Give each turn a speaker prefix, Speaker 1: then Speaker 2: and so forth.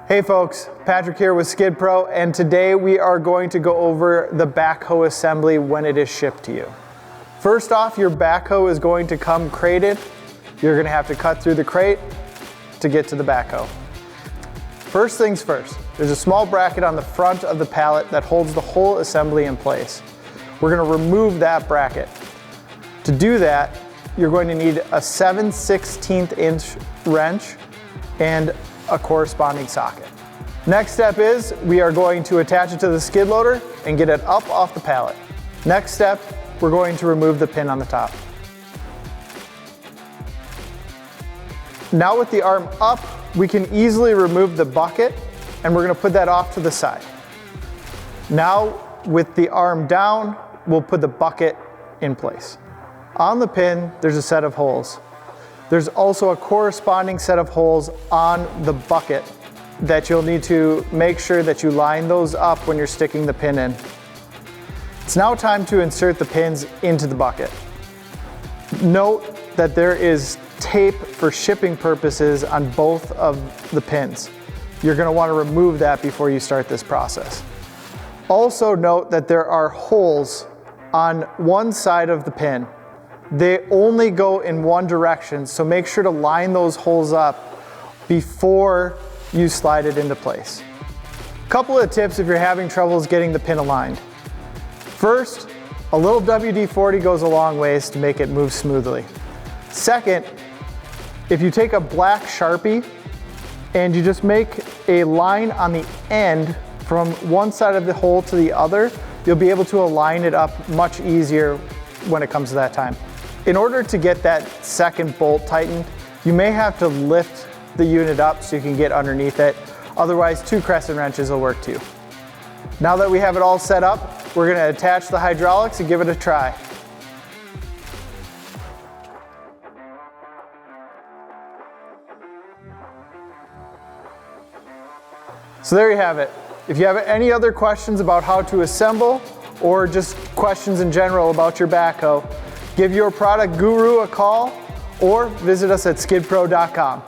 Speaker 1: Hey folks, Patrick here with Skid Pro, and today we are going to go over the backhoe assembly when it is shipped to you. First off, your backhoe is going to come crated. You're going to have to cut through the crate to get to the backhoe. First things first, there's a small bracket on the front of the pallet that holds the whole assembly in place. We're going to remove that bracket. To do that, you're going to need a 7/16 inch wrench and a corresponding socket. Next step is we are going to attach it to the skid loader and get it up off the pallet. Next step, we're going to remove the pin on the top. Now with the arm up, we can easily remove the bucket, and we're going to put that off to the side. Now with the arm down, we'll put the bucket in place. On the pin, there's a set of holes. There's also a corresponding set of holes on the bucket that you'll need to make sure that you line those up when you're sticking the pin in. It's now time to insert the pins into the bucket. Note that there is tape for shipping purposes on both of the pins. You're going to want to remove that before you start this process. Also note that there are holes on one side of the pin. They only go in one direction, so make sure to line those holes up before you slide it into place. A couple of tips if you're having troubles getting the pin aligned. First, a little WD-40 goes a long ways to make it move smoothly. Second, if you take a black Sharpie and you just make a line on the end from one side of the hole to the other, you'll be able to align it up much easier when it comes to that time. In order to get that second bolt tightened, you may have to lift the unit up so you can get underneath it. Otherwise, 2 crescent wrenches will work too. Now that we have it all set up, we're going to attach the hydraulics and give it a try. So there you have it. If you have any other questions about how to assemble or just questions in general about your backhoe, give your product guru a call or visit us at skidpro.com.